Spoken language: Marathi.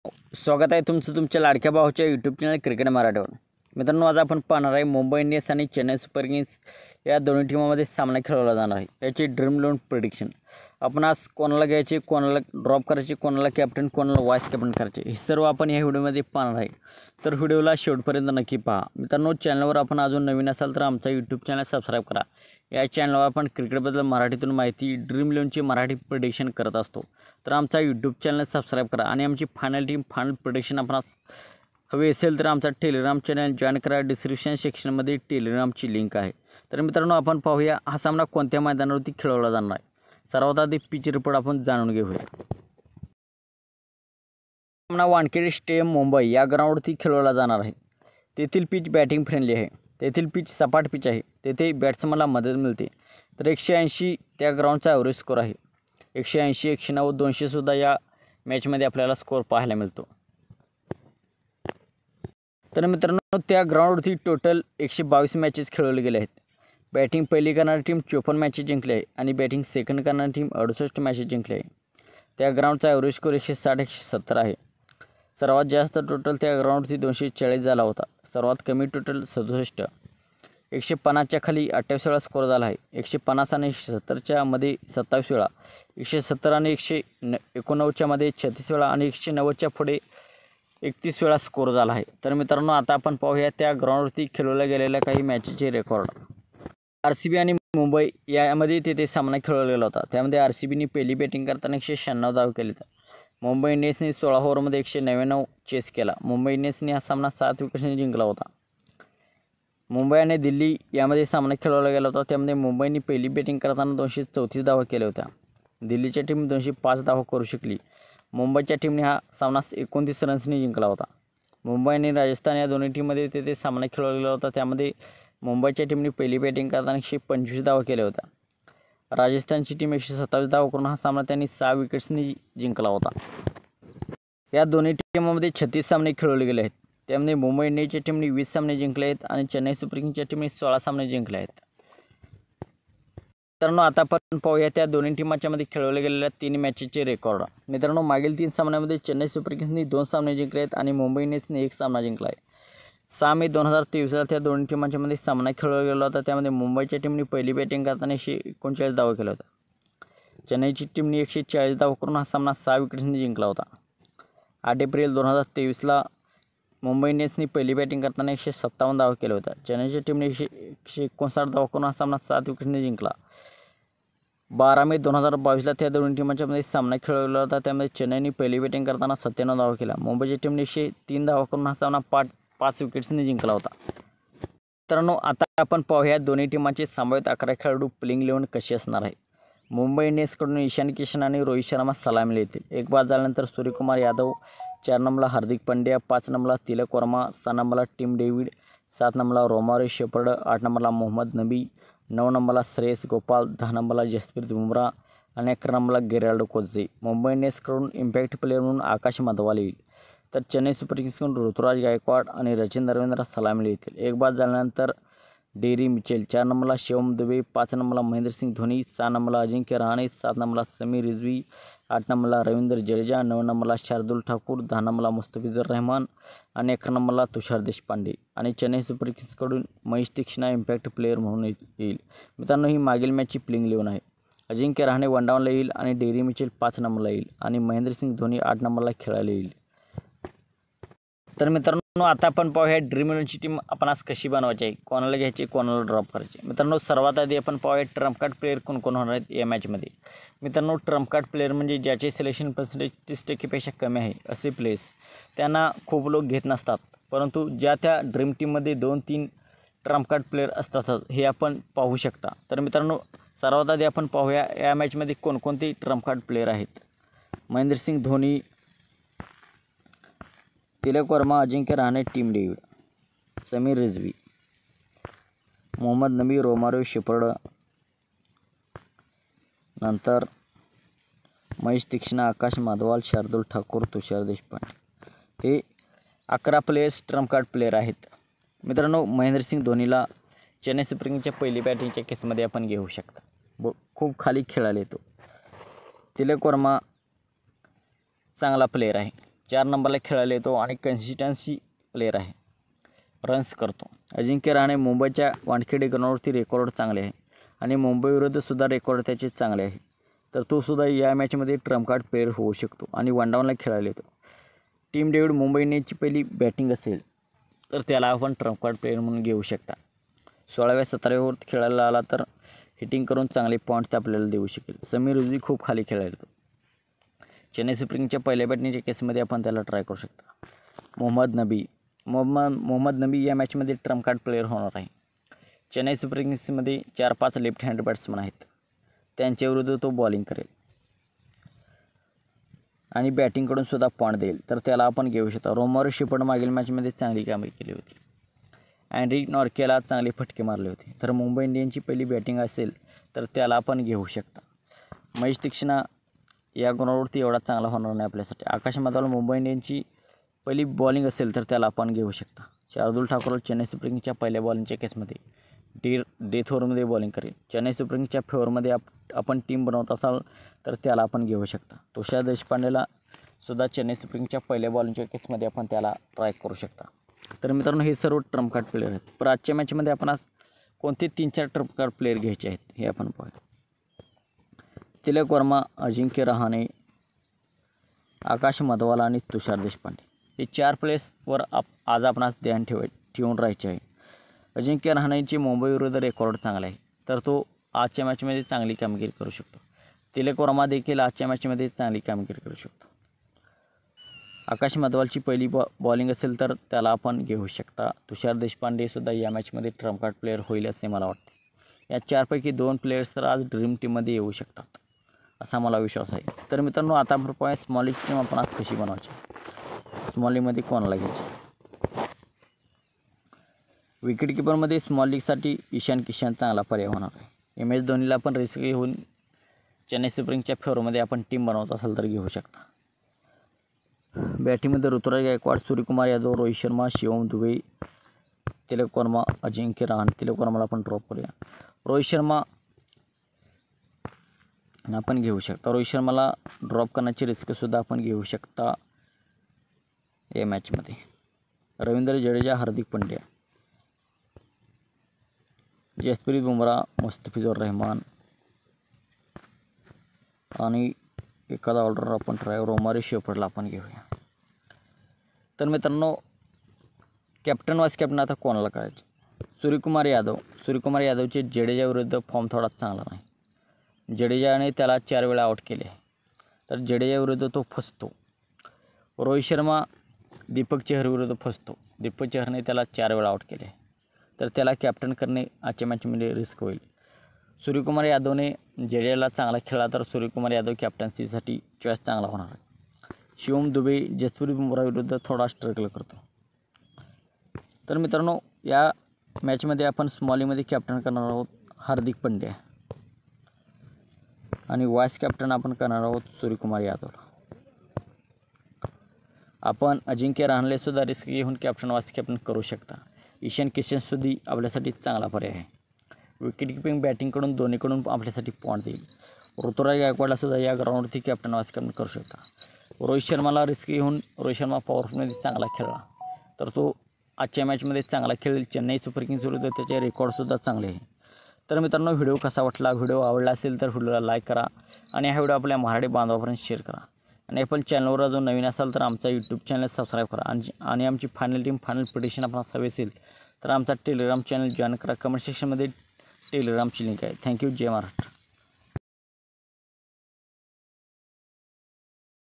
स्वागत आहे तुमचं तुमच्या लाडक्या भावाच्या यूट्यूब चॅनल क्रिकेट मराठीवर। मित्रांनो, आज आपण पाहणार आहे मुंबई इंडियन्स आणि चेन्नई सुपर किंग्स या दोन्ही टीमांमध्ये सामना खेळवला जाणार आहे। याची ड्रीम 11 प्रेडिक्शन। आपण आज कोणाला घ्यायचे, कोणाला ड्रॉप करायचे, कोणाला कॅप्टन, कोणाला वाईस कॅप्टन करायचे हे सर्व आपण या व्हिडिओमध्ये पाहणार आहे। तर व्हिडिओला शेवटपर्यंत नक्की पहा। मित्रांनो, चॅनलवर आपण अजून नवीन असाल तर आमचा यूट्यूब चॅनल सबस्क्राईब करा। या चॅनलवर आपण क्रिकेटबद्दल मराठीतून माहिती, ड्रीम 11ची मराठी प्रेडिक्शन करत असतो। तर आमचा यूट्यूब चॅनल सबस्क्राईब करा आणि आमची फायनल टीम फायनल प्रेडिक्शन आपणास हवी असेल तर आमचा टेलिग्राम चॅनल जॉईन करा। डिस्क्रिप्शन सेक्शनमध्ये टेलिग्रामची लिंक आहे। तर मित्रांनो, आपण पाहूया हा सामना कोणत्या मैदानावरती खेळवला जाणार आहे। सर्वात आधी पिच रिपोर्ट आपण जाणून घेऊया। सामना वानखेडे स्टेडियम मुंबई या ग्राउंडवरती खेळवला जाणार आहे। तेथील पिच बॅटिंग फ्रेंडली आहे। तेथील पिच सपाट पिच आहे। तेथे बॅट्समनला मदत मिळते। तर 180 त्या ग्राउंडचा ॲव्हरेज स्कोर आहे। 180, 190, 200 सुद्धा या मॅचमध्ये आपल्याला स्कोर पाहायला मिळतो। तर मित्रांनो, त्या ग्राउंडवरती टोटल 122 मॅचेस खेळवले गेले आहेत। बॅटिंग पहिली करणारी टीम 54 मॅचेस जिंकली आहे आणि बॅटिंग सेकंड करणारी टीम 68 मॅचेस जिंकली आहे। त्या ग्राउंडचा ॲव्हरेज स्कोर 160, 170 आहे। सर्वात जास्त टोटल त्या ग्राउंडवरती 240 झाला होता। सर्वात कमी टोटल 67। 150च्या खाली 28 वेळा स्कोर झाला आहे। 150 आणि 170च्या मध्ये 27 वेळा, 170 आणि 189च्या मध्ये 36 वेळा आणि 190च्या पुढे 31 वेळा स्कोर झाला आहे। तर मित्रांनो, आता आपण पाहूया त्या ग्राउंडवरती खेळवल्या गेलेल्या काही मॅचेसचे रेकॉर्ड। RCB आणि मुंबई यामध्ये तेथे सामना खेळवला गेला होता। त्यामध्ये RCBने पहिली बॅटिंग करताना 196 धावा केले तर मुंबई इंडियन्सने 16 ओव्हरमध्ये 199 चेस केला। मुंबई इंडियन्सने हा सामना 7 विकेट्सने जिंकला होता। मुंबई आणि दिल्ली यामध्ये सामना खेळवला गेला होता। त्यामध्ये मुंबईने पहिली बॅटिंग करताना 234 धावा केल्या होत्या। दिल्लीच्या टीम 205 धावा करू शकली। मुंबईच्या टीमने हा सामना 29 रन्सने जिंकला होता। मुंबई आणि राजस्थान या दोन्ही टीममध्ये तेथे सामना खेळवला गेला होता। त्यामध्ये मुंबईच्या टीमने पहिली बॅटिंग करताना 125 धावा केल्या होत्या। राजस्थानची टीम 127 धावा करून हा सामना त्यांनी 6 विकेट्सनी जिंकला होता। या दोन्ही टीमांमध्ये 36 सामने खेळवले गेले आहेत। त्यामध्ये मुंबई इंडियन्सच्या टीमने 20 सामने जिंकले आहेत आणि चेन्नई सुपर किंग्सच्या टीमने 16 सामने जिंकले आहेत। मित्रांनो, आता आपण पाहूया त्या दोन्ही टीमांच्या मध्ये खेळवल्या गेलेल्या 3 मॅचेसचे रेकॉर्ड। मित्रांनो, मागील 3 सामन्यांमध्ये चेन्नई सुपर किंग्सने 2 सामने जिंकले आहेत आणि मुंबई इंडियन्सने 1 सामना जिंकला आहे। 6 मे 2023ला त्या दोन्ही टीमांच्या मध्ये सामना खेळवला गेला होता। त्यामध्ये मुंबईच्या टीमने पहिली बॅटिंग करताना 139 धावा केल्या होत्या। चेन्नईची टीमने 140 धावा करून हा सामना 6 विकेट्सने जिंकला होता। 8 एप्रिल 2023ला मुंबई इंडियन्सने पहिली बॅटिंग करताना 157 धावा केल्या होत्या। चेन्नईच्या टीमने 159 धावा करून हा सामना 7 विकेट्सने जिंकला। 12 मे 2022ला त्या दोन्ही टीमांच्या मध्ये सामना खेळवला होता। त्यामध्ये चेन्नईने पहिली बॅटिंग करताना 97 धावा केल्या। मुंबईच्या टीमने 103 धावा करून हा सामना 5 विकेट्सने जिंकला होता। मित्रांनो, आता आपण पाहूया दोन्ही टीमांचे संभाव्यत 11 खेळाडू प्लेइंग 11 कशी असणार आहे। मुंबई इंडियन्सकडून ईशान किशन आणि रोहित शर्मा सलामीला येतील। एक बाद झाल्यानंतर सूर्यकुमार यादव, 4 नंबरला हार्दिक पांड्या, 5 नंबरला तिलक वर्मा, 6 नंबरला टिम डेव्हिड, 7 नंबरला रोमारियो शेपर्ड, 8 नंबरला मोहम्मद नबी, 9 नंबरला श्रेयस गोपाल, 10 नंबरला जसप्रीत बुमराह आणि 11 नंबरला गेराल्डो कोच्चे। मुंबई इंडियन्सकडून इम्पॅक्ट प्लेयर म्हणून आकाश मधवाल येईल। तर चेन्नई सुपर किंग्सकडून ऋतुराज गायकवाड आणि रचिन रवींद्र सलामीला येतील। एक बाद झाल्यानंतर डेरी मिचेल, 4 नंबरला शिवम दुबे, 5 नंबरला महेंद्रसिंग धोनी, 6 नंबरला अजिंक्य रहाणे, 7 नंबरला समीर रिजवी, 8 नंबरला रवींद्र जडेजा, 9 नंबरला शार्दुल ठाकूर, 10 नंबरला मुस्तफिजुर रहमान आणि 11 नंबरला तुषार देशपांडे आणि चेन्नई सुपर किंग्सकडून महेश तीक्ष्णा इम्पॅक्ट प्लेयर म्हणून येईल। मित्रांनो, ही मागील मॅचची प्लेइंग 11 आहे। अजिंक्य रहाणे 1 डाऊनला येईल आणि डेरी मिचेल 5 नंबरला येईल आणि महेंद्रसिंग धोनी 8 नंबरला खेळायला येईल। तर मित्रांनो, आता आपण पाहूया ड्रीम 11ची टीम आपण आज कशी बनवायची आहे, कोणाला घ्यायची, कोणाला ड्रॉप करायची। मित्रांनो, सर्वात आधी आपण पाहूया ट्रम्प कार्ड प्लेयर कोण कोण होणार आहेत या मॅचमध्ये। मित्रांनो, ट्रम्प कार्ड प्लेयर म्हणजे ज्याचे सिलेक्शन पर्सेंटेज 30% कमी आहे असे प्लेयर्स, त्यांना खूप लोक घेत नसतात। परंतु ज्या त्या ड्रीम टीममध्ये 2-3 ट्रम्प कार्ड प्लेयर असतात हे आपण पाहू शकता। तर मित्रांनो, सर्वात आधी आपण पाहूया या मॅचमध्ये कोणकोणते ट्रम्प कार्ड प्लेयर आहेत। Mahendra Singh Dhoni, Tilak Varma, Ajinkya Rahane, Tim David, Sameer Rizvi, Mohammad Nabi, Romario Shepherd, नंतर महेश तीक्ष्णा, आकाश मधवाल, शार्दुल ठाकूर, तुषार देशपांडे हे 11 प्लेयर्स ट्रम्प कार्ड प्लेयर आहेत। मित्रांनो, महेंद्रसिंग धोनीला चेन्नई सुपर किंग्सच्या पहिली बॅटिंगच्या केसमध्ये आपण घेऊ शकता। खूप खाली खेळायला येतो। तिलक वर्मा चांगला प्लेयर आहे। 4 नंबरला खेळायला येतो आणि कन्सिस्टन्सी प्लेयर आहे, रन्स करतो. अजिंक्य रहाणे मुंबईच्या वानखेडे ग्राउंडवरती रेकॉर्ड चांगले आहे आणि मुंबईविरुद्धसुद्धा रेकॉर्ड त्याचे चांगले आहे. तर तो सुद्धा या मॅचमध्ये ट्रम्प कार्ड प्लेयर होऊ शकतो आणि 1 डाऊनला खेळायला येतो. टीम डेव्हिड मुंबई इंडियन्सची पहिली बॅटिंग असेल तर त्याला आपण ट्रम्प कार्ड प्लेयर म्हणून घेऊ शकता. 16व्या 17व्यावर खेळायला आला तर हिटिंग करून चांगले पॉईंट्स आपल्याला देऊ शकेल. समीर उजवी खूप खाली खेळायला येतो. चेन्नई सुपर किंग्सच्या पहिल्या बॅटिंगच्या केसमध्ये आपण त्याला ट्राय करू शकता. मोहम्मद नबी या मॅचमध्ये ट्रम्प कार्ड प्लेयर होणार आहे. चेन्नई सुपर किंग्समध्ये 4-5 लेफ्ट हँड बॅट्समन आहेत, त्यांच्याविरुद्ध तो बॉलिंग करेल आणि बॅटिंगकडून सुद्धा पॉईंट देईल, तर त्याला आपण घेऊ शकता. रोमारी शेपर्ड मागील मॅचमध्ये चांगली कामगिरी केली होती. अँड्रिक नॉर्केला चांगले फटके मारले होते. तर मुंबई इंडियन्सची पहिली बॅटिंग असेल तर त्याला आपण घेऊ शकता. महेश तीक्ष्णा या ग्राउंडवरती एवढा चांगला होणार नाही आपल्यासाठी. आकाश मदावाला मुंबई इंडियन्सची पहिली बॉलिंग असेल तर त्याला आपण घेऊ शकता. शार्दुल ठाकूर चेन्नई सुपर किंग्सच्या पहिल्या बॉलिंगच्या केसमध्ये डेथ ओव्हरमध्ये बॉलिंग करेल. चेन्नई सुपर किंग्सच्या फेवरमध्ये आपण टीम बनवत असाल तर त्याला आपण घेऊ शकता. तुषार देशपांडेला सुद्धा चेन्नई सुपर किंग्सच्या पहिल्या बॉलिंगच्या केसमध्ये आपण त्याला ट्राय करू शकता. तर मित्रांनो, हे सर्व ट्रम्प कार्ड प्लेयर आहेत. पण आजच्या मॅचमध्ये आपण आज कोणते 3-4 ट्रम्प कार्ड प्लेयर घ्यायचे आहेत हे आपण पाहूया. तिलक वर्मा, अजिंक्य रहाणे, आकाश मधवाला आणि तुषार देशपांडे हे 4 प्लेयर्सवर आज आपण ध्यान ठेवून राहायचे आहे. अजिंक्य रहाणेची मुंबईविरुद्ध रेकॉर्ड चांगला आहे, तर तो आजच्या मॅचमध्ये चांगली कामगिरी करू शकतो. तिलक वर्मा देखील आजच्या मॅचमध्ये चांगली कामगिरी करू शकतो. आकाश मधवालची पहिली बॉलिंग असेल तर त्याला आपण घेऊ शकता. तुषार देशपांडेसुद्धा या मॅचमध्ये ट्रम्प कार्ड प्लेयर होईल असे मला वाटते. या 4पैकी 2 प्लेयर्स तर आज ड्रीम टीममध्ये येऊ शकतात असा मला विश्वास आहे. तर मित्रांनो, आता आपण पाहूया स्मॉल लीग टीम आपण आज कशी बनवायची. स्मॉल लीगमध्ये कोणाला घ्यायचे. विकेट किपरमध्ये स्मॉल लीगसाठी ईशान किशन चांगला पर्याय होणार आहे. MS धोनीला आपण रिस्क घेऊन चेन्नई सुपर किंग्सच्या फेवरमध्ये आपण टीम बनवत असाल तर घेऊ शकता. बॅटिंगमध्ये ऋतुराज गायकवाड, सूर्यकुमार यादव, रोहित शर्मा, शिवम दुबे, तिलक वर्मा, अजिंक्य रहाणे. तिलक वर्माला आपण ड्रॉप करूया. रोहित शर्मा आपण घेऊ शकता. रोहित शर्माला ड्रॉप करण्याची रिस्कसुद्धा आपण घेऊ शकता या मॅचमध्ये. रवींद्र जडेजा, हार्दिक पंड्या, जसप्रीत बुमराह, मुस्तफिजुर रहमान आणि एखादा ऑर्डर आपण रोमारी शेपर्डला आपण घेऊया. तर मित्रांनो, कॅप्टन वाईस कॅप्टन आता कोणाला करायचे. सूर्यकुमार यादवचे जडेजाविरुद्ध फॉर्म थोडा चांगला नाही. जडेजाने त्याला 4 वेळा आउट केले आहे, तर जडेजाविरुद्ध तो फसतो. रोहित शर्मा दीपक चहरविरुद्ध फसतो. दीपक चहरने त्याला 4 वेळा आउट केले आहे, तर त्याला कॅप्टन करणे आजच्या मॅचमध्ये रिस्क होईल. सूर्यकुमार यादवने जडेजाला चांगला खेळला तर सूर्यकुमार यादव कॅप्टन्सीसाठी चॉईस चांगला होणार आहे. शिवम दुबे जसप्रीत बुमराह विरुद्ध थोडा स्ट्रगल करतो. तर मित्रांनो, या मॅचमध्ये आपण स्मॉलीमध्ये कॅप्टन करणार आहोत हार्दिक पंड्या आणि वाईस कॅप्टन आपण करणार आहोत सूर्यकुमार यादवला. आपण अजिंक्य रहाणेसुद्धा रिस्क घेऊन कॅप्टन वाईस कॅप्टन करू शकता. ईशान किशनसुद्धा आपल्यासाठी चांगला पर्याय आहे. विकेट किपिंग बॅटिंगकडून दोन्हीकडून आपल्यासाठी पॉईंट देईल. ऋतुराज गायकवाडलासुद्धा या ग्राउंडवरती कॅप्टन वाईस कॅप्टन करू शकता. रोहित शर्माला रिस्क घेऊन रोहित शर्मा पॉवरफुलमध्ये चांगला खेळला तर तो आजच्या मॅचमध्ये चांगला खेळेल. चेन्नई सुपर किंग्स विरुद्ध त्याचे रेकॉर्डसुद्धा चांगले आहे. तर मित्रांनो, व्हिडिओ कसा वाटला. व्हिडिओ आवडला असेल तर व्हिडिओला लाईक करा आणि हा व्हिडिओ आपल्या मराठी बांधवापर्यंत शेअर करा. आणि आपण चॅनलवर अजून नवीन असाल तर आमचा यूट्यूब चॅनल सबस्क्राईब करा. आणि आमची फायनल टीम फायनल प्रिडिक्शन आपणास हवी असेल तर आमचा टेलिग्राम चॅनल जॉईन करा. कमेंट सेक्शनमध्ये टेलिग्रामची लिंक आहे. थँक्यू. जय महाराष्ट्र.